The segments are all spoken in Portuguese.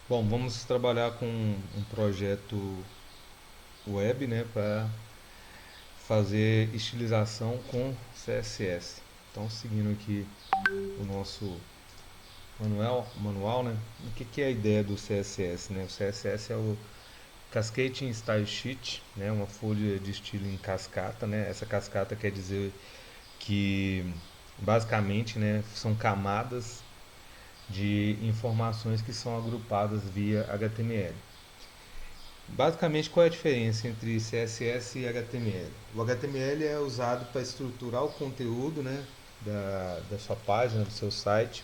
Bom, vamos trabalhar com um projeto web, né, para fazer estilização com CSS. Então, seguindo aqui o nosso manual, né? O que é a ideia do CSS, né? O CSS é o Cascading Style Sheet, né? Uma folha de estilo em cascata, né? Essa cascata quer dizer que basicamente, né, são camadas de informações que são agrupadas via HTML. Basicamente, qual é a diferença entre CSS e HTML? O HTML é usado para estruturar o conteúdo, né, da sua página, do seu site,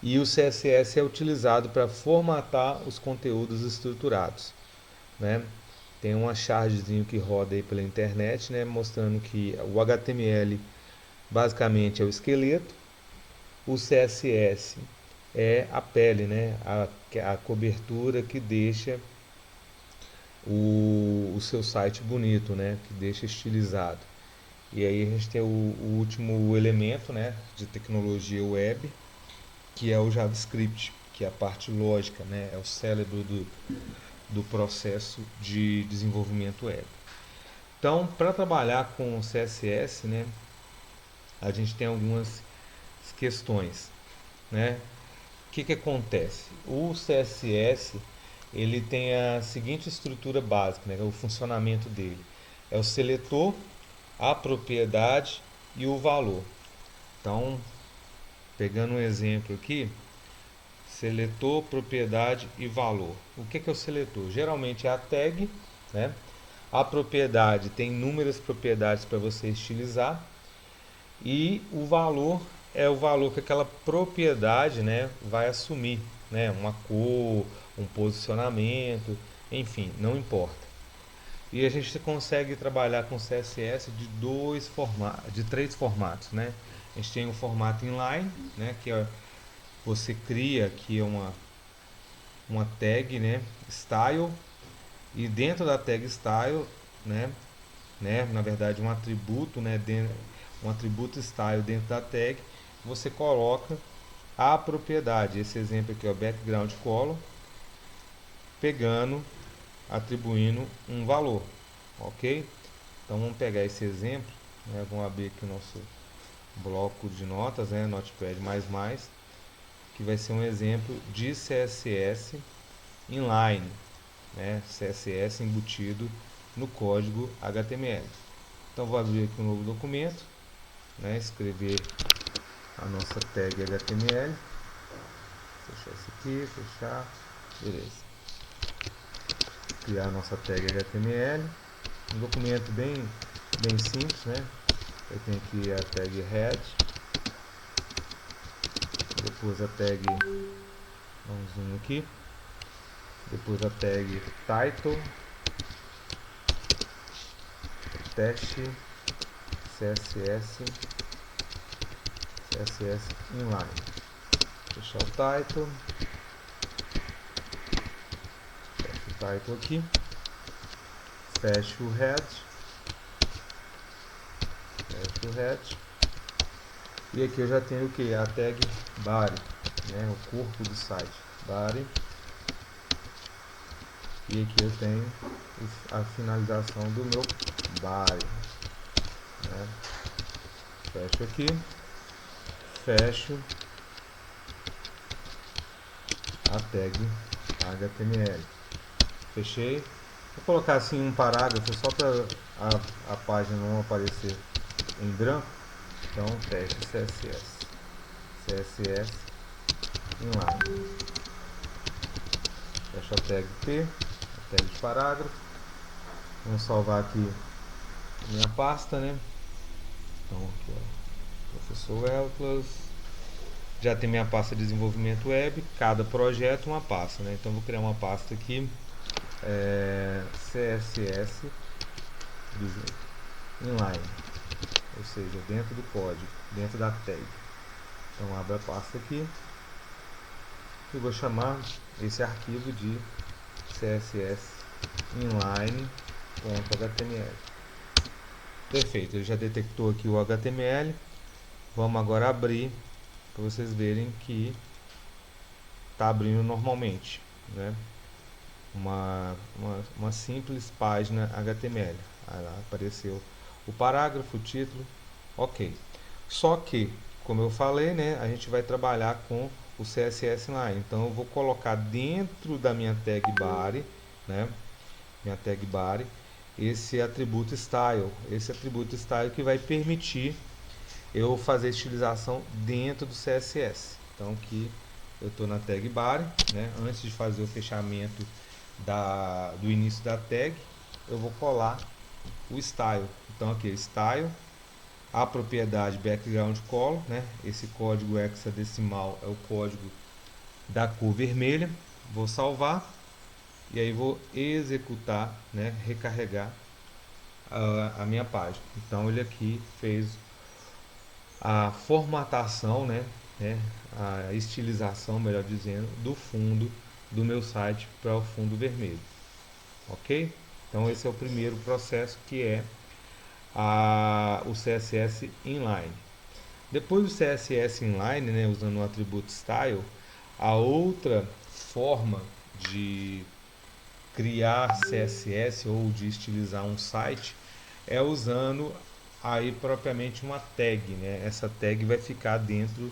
e o CSS é utilizado para formatar os conteúdos estruturados, né? Tem uma chargezinho que roda aí pela internet, né, mostrando que o HTML basicamente é o esqueleto, o CSS é a pele, né, a cobertura que deixa o seu site bonito, né? Que deixa estilizado. E aí a gente tem o último elemento, né, de tecnologia web, que é o JavaScript, que é a parte lógica, né? É o cérebro do processo de desenvolvimento web. Então, para trabalhar com CSS, né, a gente tem algumas questões, né? O que acontece? O CSS ele tem a seguinte estrutura básica, né? O funcionamento dele é o seletor, a propriedade e o valor. Então, pegando um exemplo aqui, seletor, propriedade e valor. O que é o seletor? Geralmente é a tag, né? A propriedade tem inúmeras propriedades para você estilizar e o valor é o valor que aquela propriedade, né, vai assumir, né? Uma cor, um posicionamento, enfim, não importa. E a gente consegue trabalhar com CSS de três formatos, né? A gente tem o formato inline, né, que é você cria aqui uma tag, né, style, e dentro da tag style, né, na verdade um atributo, né, um atributo style dentro da tag, você coloca a propriedade. Esse exemplo aqui é o background color, pegando, atribuindo um valor, ok? Então vamos pegar esse exemplo, né, vamos abrir aqui o nosso bloco de notas, né, Notepad++, que vai ser um exemplo de CSS inline, né, CSS embutido no código HTML. Então vou abrir aqui um novo documento, né, escrever a nossa tag HTML, fechar isso aqui, fechar, beleza. Criar a nossa tag HTML, um documento bem simples, né? Eu tenho aqui a tag head, depois a tag, vamos zoom aqui, depois a tag title, teste, CSS, CSS inline. Fechar o title, fecha o title aqui, fecha o head, e aqui eu já tenho o que? A tag body, né? O corpo do site, body, e aqui eu tenho a finalização do meu body, né? Fecho aqui, fecho a tag HTML, fechei. Vou colocar assim um parágrafo só para a página não aparecer em branco. Então, teste CSS inline. Fecha a tag P, a tag de parágrafo. Vamos salvar aqui minha pasta, né? Então, aqui ó, professor Elclas. Já tem minha pasta de desenvolvimento web, cada projeto uma pasta, né? Então vou criar uma pasta aqui, CSS inline, ou seja, dentro do código, dentro da tag. Então abro a pasta aqui e vou chamar esse arquivo de css inline.html. Perfeito, ele já detectou aqui o HTML. Vamos agora abrir para vocês verem que está abrindo normalmente. né? Uma simples página HTML. Aí lá apareceu o parágrafo, o título, ok. Só que, como eu falei, né, a gente vai trabalhar com o CSS Line. Então eu vou colocar dentro da minha tag body, né, minha tag body, esse atributo style que vai permitir eu fazer estilização dentro do CSS. Então aqui eu estou na tag body, né, antes de fazer o fechamento do início da tag, eu vou colar o style. Então aqui, style, a propriedade background color, né? Esse código hexadecimal é o código da cor vermelha. Vou salvar e aí vou executar, né? Recarregar a minha página. Então ele aqui fez a formatação, né? A estilização, melhor dizendo, do fundo do meu site para o fundo vermelho. Ok? Então esse é o primeiro processo, que é o CSS inline. Depois do CSS inline, né, usando o atributo style, a outra forma de criar CSS ou de estilizar um site é usando aí propriamente uma tag, né? Essa tag vai ficar dentro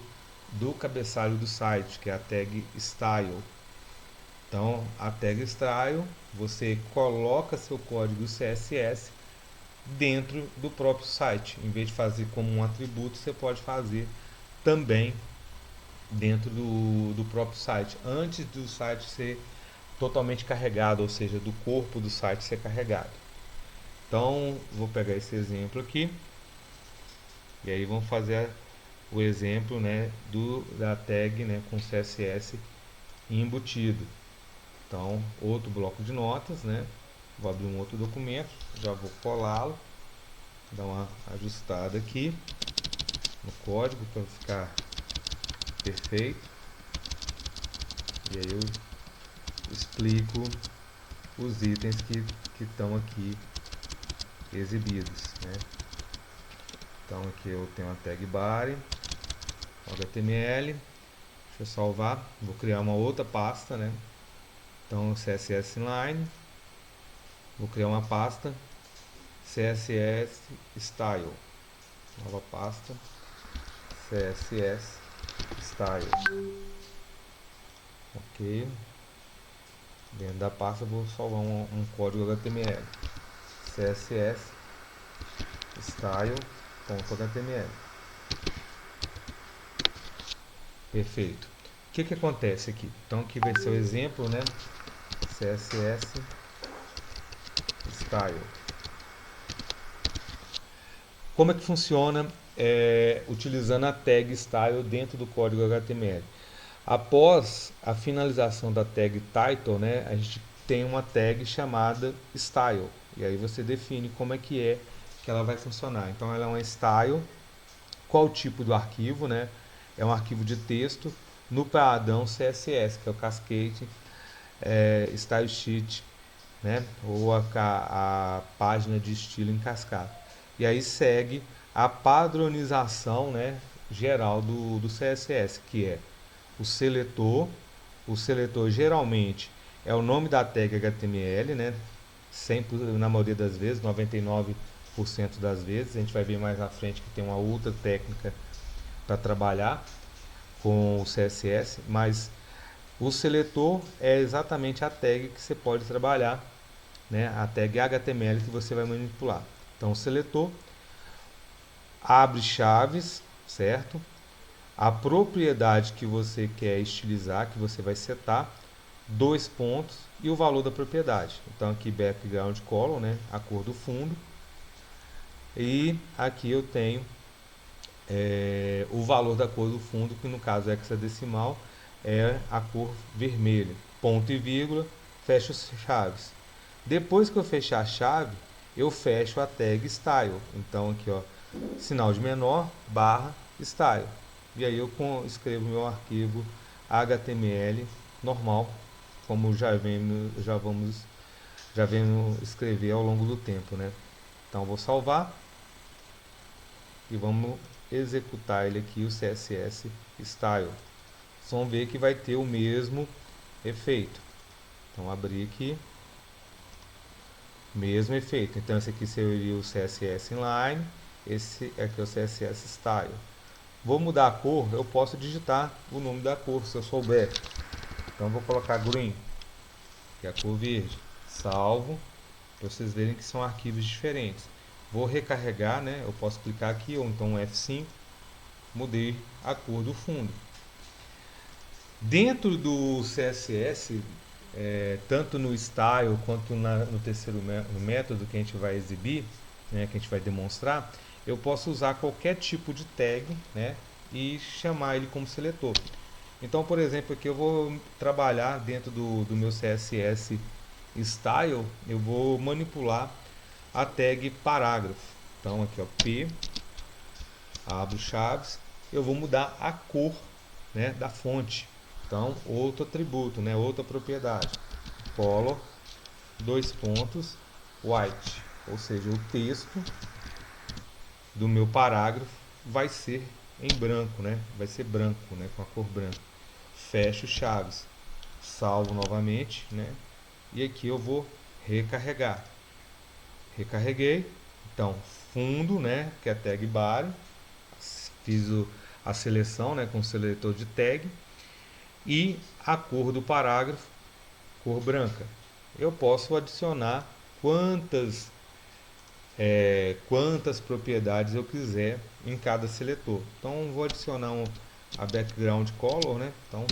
do cabeçalho do site, que é a tag style. Então, a tag style, você coloca seu código CSS dentro do próprio site. Em vez de fazer como um atributo, você pode fazer também dentro do próprio site, antes do site ser totalmente carregado, ou seja, do corpo do site ser carregado. Então, vou pegar esse exemplo aqui e aí vamos fazer o exemplo, né, da tag, né, com CSS embutido. Então, outro bloco de notas, né, vou abrir um outro documento, já vou colá-lo, dar uma ajustada aqui no código para ficar perfeito. E aí eu explico os itens que estão aqui exibidos, né? Então aqui eu tenho a tag body, HTML, deixa eu salvar, vou criar uma outra pasta, né? Então CSS Inline, vou criar uma pasta CSS Style, nova pasta CSS Style, ok. Dentro da pasta eu vou salvar um código HTML, CSS style.html. Perfeito. O que acontece aqui? Então aqui vai ser o exemplo, né? CSS style. Como é que funciona utilizando a tag style dentro do código HTML? Após a finalização da tag title, né, a gente tem uma tag chamada style. E aí você define como é que ela vai funcionar. Então ela é uma style. Qual o tipo do arquivo, né? É um arquivo de texto no padrão CSS, que é o Cascade Style Sheet, né? Ou a página de estilo em cascata. E aí segue a padronização, né, geral do CSS, que é o seletor. O seletor geralmente é o nome da tag HTML, né? Sempre, na maioria das vezes, 99% das vezes. A gente vai ver mais à frente que tem uma outra técnica para trabalhar com o CSS, mas o seletor é exatamente a tag que você pode trabalhar, né? A tag HTML que você vai manipular. Então, o seletor abre chaves, certo? A propriedade que você quer estilizar, que você vai setar, 2 pontos e o valor da propriedade. Então aqui background color, né, a cor do fundo. E aqui eu tenho o valor da cor do fundo, que no caso hexadecimal é a cor vermelha. Ponto e vírgula, fecho as chaves. Depois que eu fechar a chave, eu fecho a tag style. Então aqui, ó, sinal de menor, barra, style. E aí eu escrevo meu arquivo HTML normal, como já vemos escrever ao longo do tempo, né? Então vou salvar e vamos executar ele aqui, o CSS Style. Vocês vão ver que vai ter o mesmo efeito. Então abrir aqui, mesmo efeito. Então esse aqui seria o CSS Inline, esse aqui é o CSS Style. Vou mudar a cor, eu posso digitar o nome da cor se eu souber. Então vou colocar green, que é a cor verde. Salvo, para vocês verem que são arquivos diferentes. Vou recarregar, né? Eu posso clicar aqui ou então F5, mudei a cor do fundo. Dentro do CSS, tanto no style quanto no terceiro método que a gente vai exibir, né, que a gente vai demonstrar, eu posso usar qualquer tipo de tag, né, e chamar ele como seletor. Então, por exemplo, aqui eu vou trabalhar dentro do meu CSS style, eu vou manipular a tag parágrafo. Então aqui, ó, P, abro chaves, eu vou mudar a cor, né, da fonte. Então, outro atributo, né, outra propriedade. Color, dois pontos, white, ou seja, o texto do meu parágrafo vai ser em branco, né? Vai ser branco, né, com a cor branca. Fecho chaves, salvo novamente, né? E aqui eu vou recarregar. Recarreguei. Então, fundo, né, que é a tag body. Fiz a seleção, né, com o seletor de tag. E a cor do parágrafo, cor branca. Eu posso adicionar quantas propriedades eu quiser em cada seletor. Então vou adicionar a background color, né? Então,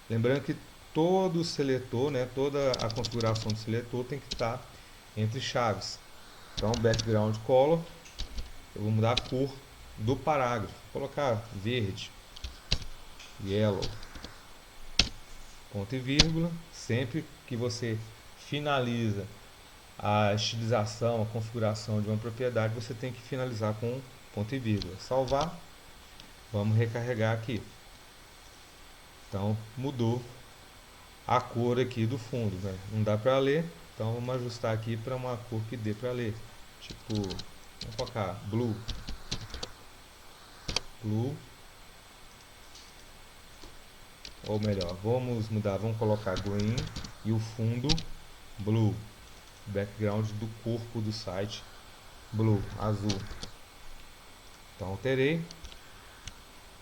lembrando que todo seletor, né, toda a configuração do seletor tem que estar entre chaves. Então background color, eu vou mudar a cor do parágrafo, vou colocar verde, yellow, ponto e vírgula. Sempre que você finaliza a estilização, a configuração de uma propriedade, você tem que finalizar com ponto e vírgula. Salvar, vamos recarregar aqui. Então mudou a cor aqui do fundo, né? Não dá para ler, então vamos ajustar aqui para uma cor que dê para ler. Tipo, vamos colocar blue, ou melhor, vamos mudar, vamos colocar green e o fundo blue. Background do corpo do site blue, azul. Então alterei,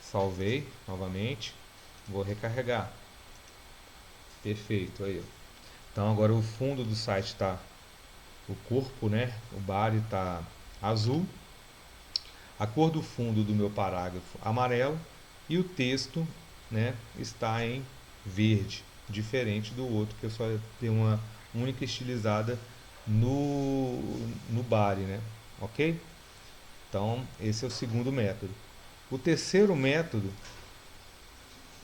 salvei novamente, vou recarregar. Perfeito, aí. Então agora o fundo do site está, o corpo, né, o body está azul, a cor do fundo do meu parágrafo amarelo e o texto, né, está em verde, diferente do outro que eu só tenho uma única estilizada no body, né? Ok? Então esse é o segundo método. O terceiro método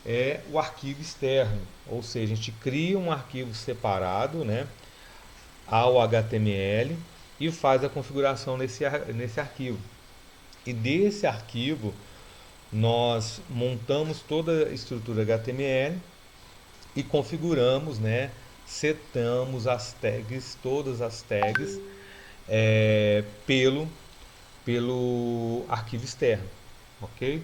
é o arquivo externo, ou seja, a gente cria um arquivo separado, né, ao HTML e faz a configuração nesse arquivo. E desse arquivo nós montamos toda a estrutura HTML e configuramos, né, setamos as tags, todas as tags pelo arquivo externo, ok?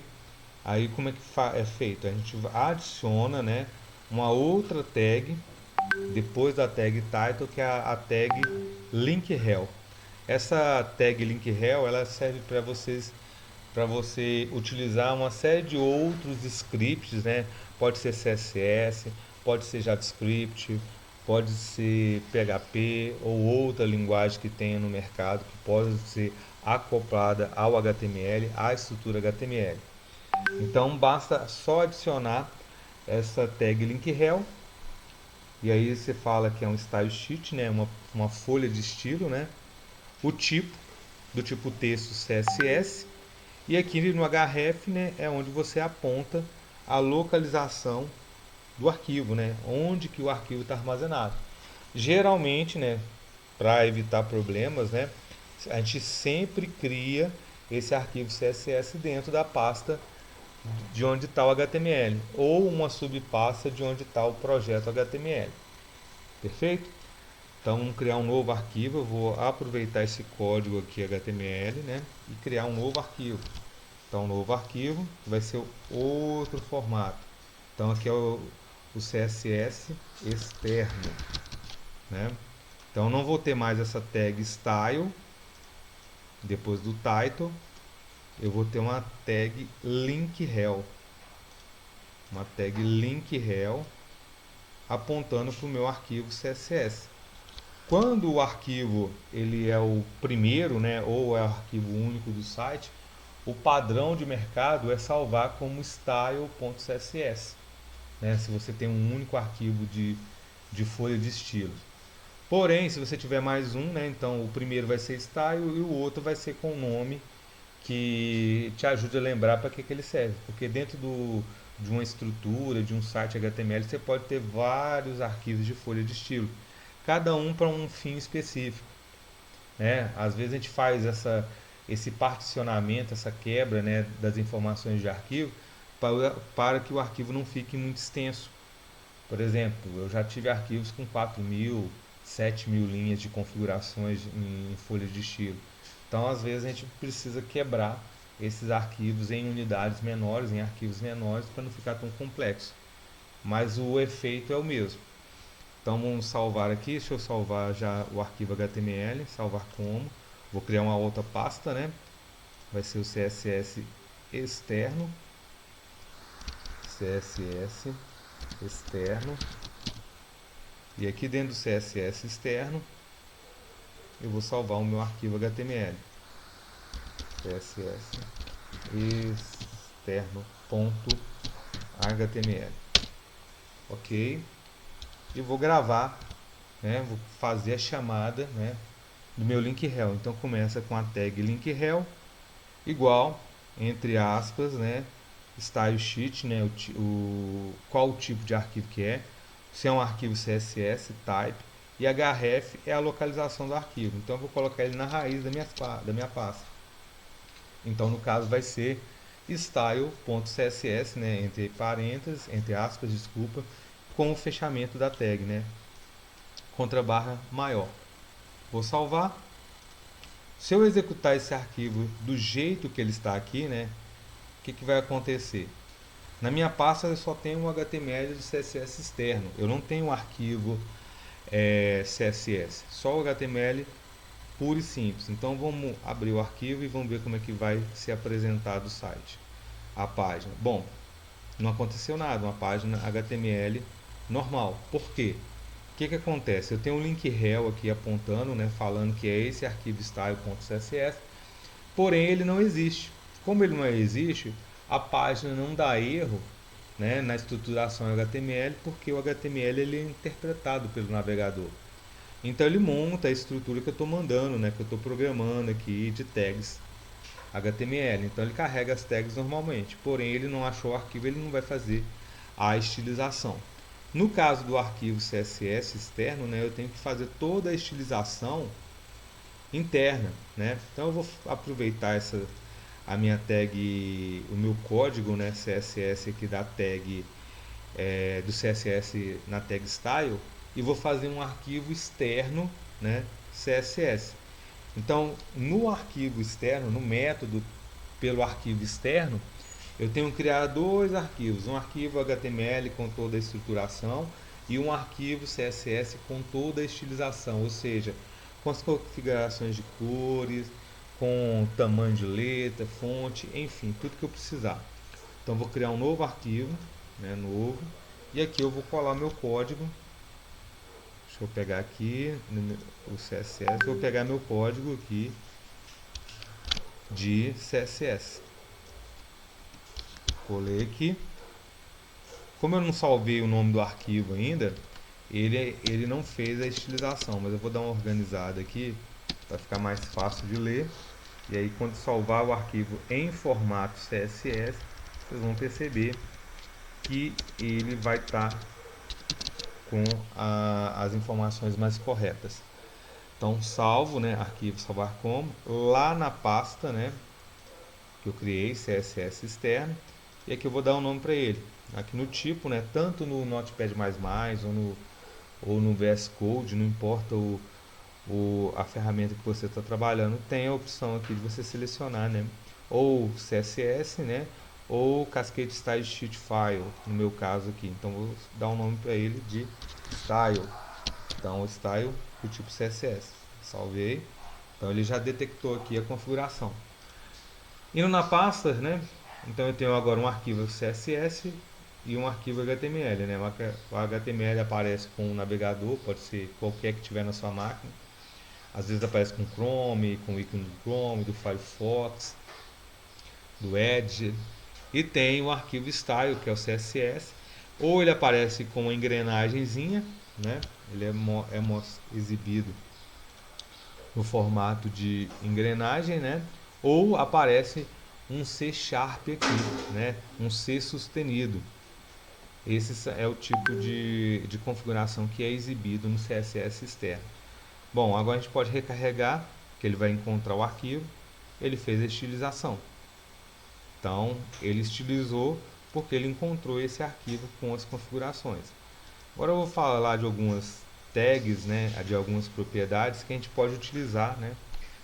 Aí como é que é feito? A gente adiciona, né, uma outra tag depois da tag title, que é a tag link rel. Essa tag link rel, ela serve para você utilizar uma série de outros scripts, né? Pode ser CSS, pode ser JavaScript, pode ser PHP ou outra linguagem que tenha no mercado que pode ser acoplada ao HTML, à estrutura HTML. Então basta só adicionar essa tag link rel e aí você fala que é um style sheet, né? Uma folha de estilo, né? O tipo, do tipo texto CSS. E aqui no href, né, é onde você aponta a localização do arquivo, né? Onde que o arquivo está armazenado. Geralmente, né, para evitar problemas, né, a gente sempre cria esse arquivo CSS dentro da pasta de onde está o HTML ou uma subpasta de onde está o projeto HTML. Perfeito? Então vamos criar um novo arquivo. Eu vou aproveitar esse código aqui HTML, né, e criar um novo arquivo. Então, novo arquivo vai ser outro formato. Então, aqui é o CSS externo. né? Então não vou ter mais essa tag style depois do title. Eu vou ter uma tag link rel, apontando para o meu arquivo CSS. Quando o arquivo ele é o primeiro, né, ou é o arquivo único do site, o padrão de mercado é salvar como style.css, né, se você tem um único arquivo de folha de estilos. Porém, se você tiver mais um, né, então o primeiro vai ser style e o outro vai ser com o nome que te ajude a lembrar para que ele serve. Porque dentro de uma estrutura, de um site HTML, você pode ter vários arquivos de folha de estilo, cada um para um fim específico, né? Às vezes a gente faz esse particionamento, essa quebra, né, das informações de arquivo para que o arquivo não fique muito extenso. Por exemplo, eu já tive arquivos com 4.000, 7.000 linhas de configurações em folhas de estilo. Então, às vezes, a gente precisa quebrar esses arquivos em unidades menores, em arquivos menores, para não ficar tão complexo. Mas o efeito é o mesmo. Então, vamos salvar aqui. Deixa eu salvar já o arquivo HTML. Salvar como. Vou criar uma outra pasta, né? Vai ser o CSS externo. CSS externo. E aqui dentro do CSS externo, eu vou salvar o meu arquivo HTML. CSS externo.html. Ok? E vou gravar, né? Vou fazer a chamada, né, do meu link rel. Então começa com a tag link rel igual, entre aspas, né, style sheet, né, qual o tipo de arquivo que é, se é um arquivo CSS, type, e href é a localização do arquivo. Então eu vou colocar ele na raiz da minha pasta. Então no caso vai ser style.css, né, entre parênteses, entre aspas, desculpa, com o fechamento da tag, né, contra barra maior. Vou salvar. Se eu executar esse arquivo do jeito que ele está aqui, né, o que vai acontecer? Na minha pasta eu só tenho um HTML de CSS externo. Eu não tenho um arquivo CSS, só o HTML puro e simples. Então vamos abrir o arquivo e vamos ver como é que vai ser apresentado o site, a página. Bom, não aconteceu nada, uma página HTML normal. Por quê? O que acontece? Eu tenho um link rel aqui apontando, né, falando que é esse arquivo style.css, porém ele não existe. Como ele não existe, a página não dá erro, né, na estruturação HTML, porque o HTML ele é interpretado pelo navegador. Então ele monta a estrutura que eu estou mandando, né, que eu estou programando aqui de tags HTML. Então ele carrega as tags normalmente, porém ele não achou o arquivo, ele não vai fazer a estilização. No caso do arquivo CSS externo, né, eu tenho que fazer toda a estilização interna, né? Então eu vou aproveitar a minha tag, o meu código, né, CSS aqui da tag do CSS na tag style, e vou fazer um arquivo externo, né, CSS. Então no arquivo externo, no método pelo arquivo externo, eu tenho que criar dois arquivos, um arquivo HTML com toda a estruturação e um arquivo CSS com toda a estilização, ou seja, com as configurações de cores, com tamanho de letra, fonte, enfim, tudo que eu precisar. Então vou criar um novo arquivo, né, novo, e aqui eu vou colar meu código. Deixa eu pegar aqui o CSS, vou pegar meu código aqui de CSS. Colei aqui. Como eu não salvei o nome do arquivo ainda, ele não fez a estilização, mas eu vou dar uma organizada aqui para ficar mais fácil de ler. E aí quando salvar o arquivo em formato CSS, vocês vão perceber que ele vai estar com as informações mais corretas. Então salvo, né, arquivo salvar como, lá na pasta, né, que eu criei, CSS externo, e aqui eu vou dar um nome para ele. Aqui no tipo, né, tanto no Notepad++ ou no VS Code, não importa a ferramenta que você está trabalhando, tem a opção aqui de você selecionar, né, ou CSS, né, ou Cascade Style Sheet File, no meu caso aqui. Então vou dar um nome para ele de Style. Então, o style do tipo CSS. Salvei. Então, ele já detectou aqui a configuração. Indo na pasta, né? Então, eu tenho agora um arquivo CSS e um arquivo HTML, né? O HTML aparece com o navegador, pode ser qualquer que tiver na sua máquina. Às vezes aparece com Chrome, com o ícone do Chrome, do Firefox, do Edge. E tem o arquivo style, que é o CSS. Ou ele aparece com uma engrenagemzinha, né? Ele é exibido no formato de engrenagem, né? Ou aparece um C Sharp aqui, né? Um C sustenido. Esse é o tipo de configuração que é exibido no CSS externo. Bom, agora a gente pode recarregar, que ele vai encontrar o arquivo. Ele fez a estilização. Então, ele estilizou porque ele encontrou esse arquivo com as configurações. Agora eu vou falar de algumas tags, né, de algumas propriedades que a gente pode utilizar, né?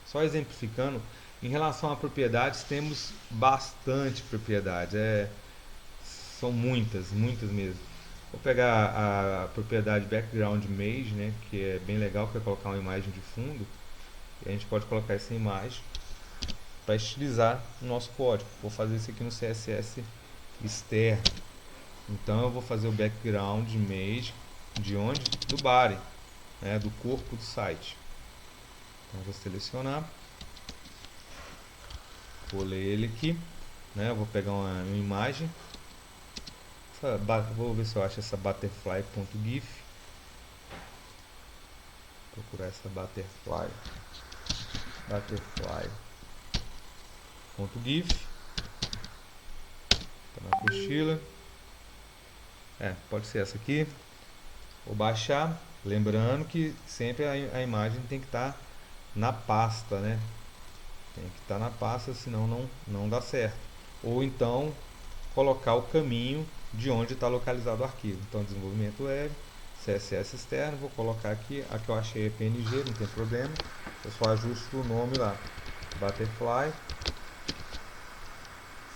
Só exemplificando, em relação a propriedades, temos bastante propriedades, são muitas, muitas mesmo. Vou pegar a propriedade background image, né, que é bem legal, que é colocar uma imagem de fundo, e a gente pode colocar essa imagem para estilizar o nosso código. Vou fazer isso aqui no CSS externo. Então eu vou fazer o background image de onde? Do body, né, do corpo do site. Então eu vou selecionar, vou ler ele aqui, né, eu vou pegar uma imagem, vou ver se eu acho essa butterfly.gif, procurar essa butterfly.gif, tá na apostila, pode ser essa aqui. Vou baixar, lembrando que sempre a imagem tem que estar na pasta, né? Tem que estar na pasta, senão não dá certo. Ou então colocar o caminho de onde está localizado o arquivo. Então, desenvolvimento web, CSS externo, vou colocar aqui, a que eu achei é PNG, não tem problema. Eu só ajusto o nome lá, Butterfly,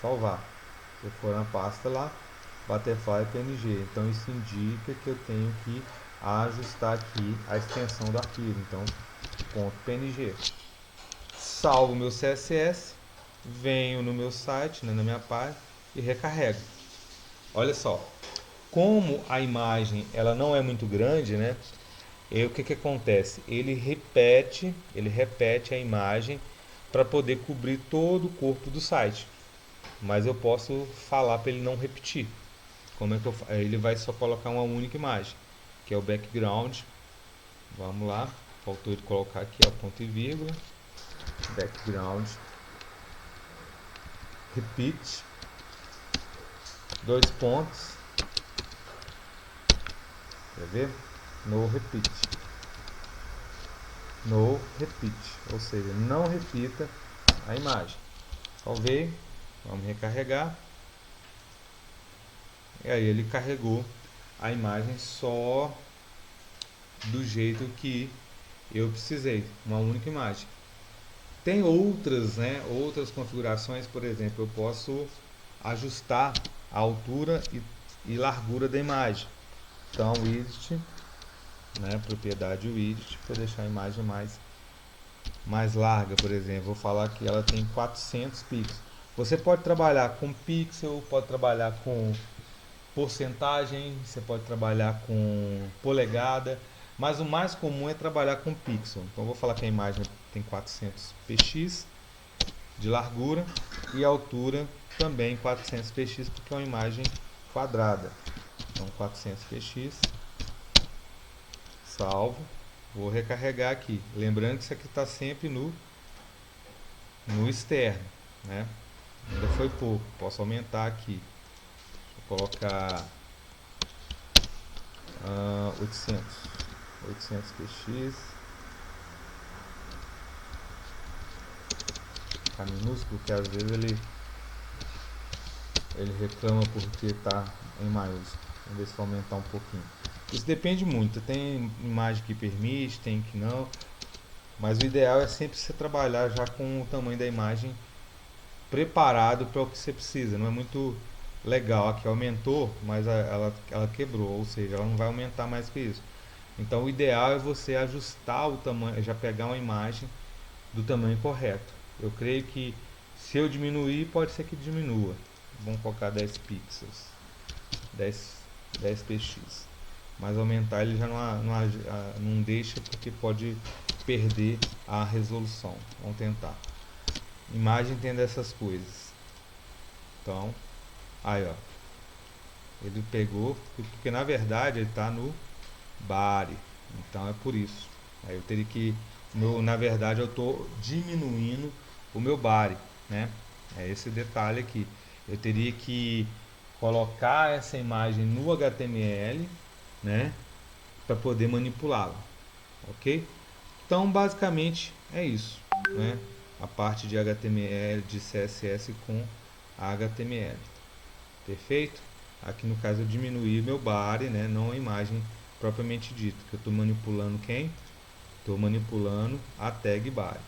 salvar. Se eu for na pasta lá, Butterfly PNG. Então isso indica que eu tenho que ajustar aqui a extensão do arquivo. Então, .png. Salvo meu CSS, venho no meu site, né, na minha página e recarrego. Olha só, como a imagem ela não é muito grande, né? E o que acontece? Ele repete a imagem para poder cobrir todo o corpo do site. Mas eu posso falar para ele não repetir. Como é que ele vai só colocar uma única imagem, que é o background. Vamos lá, faltou de colocar aqui, ó, ponto e vírgula, background, repeat, 2 pontos, quer ver? No repeat, ou seja, não repita a imagem. Salvei, vamos recarregar, e aí ele carregou a imagem só do jeito que eu precisei, uma única imagem. Tem outras, né, outras configurações, por exemplo, eu posso ajustar a altura e largura da imagem. Então, widget, né, propriedade widget, para deixar a imagem mais larga, por exemplo. Vou falar que ela tem 400 pixels. Você pode trabalhar com pixel, pode trabalhar com porcentagem, você pode trabalhar com polegada, mas o mais comum é trabalhar com pixel. Então vou falar que a imagem tem 400 px de largura e a altura também 400 px, porque é uma imagem quadrada. Então 400 px, salvo, vou recarregar aqui. Lembrando que isso aqui está sempre no externo, né? Ainda foi pouco, posso aumentar aqui. Vou colocar 800 px, tá minúsculo, que às vezes ele reclama porque está em maiúsculo. Vamos ver se vai aumentar um pouquinho. Isso depende muito, tem imagem que permite, tem que não, mas o ideal é sempre você trabalhar já com o tamanho da imagem preparado para o que você precisa. Não é muito legal, aqui aumentou, mas ela quebrou, ou seja, ela não vai aumentar mais que isso. Então o ideal é você ajustar o tamanho, já pegar uma imagem do tamanho correto. Eu creio que se eu diminuir, pode ser que diminua. Vamos colocar 10 pixels, 10, 10 px. Mas aumentar ele já não deixa, porque pode perder a resolução. Vamos tentar. Imagem tem dessas coisas. Então, aí ó, ele pegou, porque na verdade ele está no body, então é por isso. Aí eu teria que, na verdade eu estou diminuindo o meu body, né? É esse detalhe aqui. Eu teria que colocar essa imagem no HTML, né, para poder manipulá-la, ok? Então basicamente é isso, né? A parte de HTML, de CSS com HTML, perfeito? Aqui no caso eu diminuí meu body, né, não a imagem propriamente dita, que eu estou manipulando quem? Estou manipulando a tag body.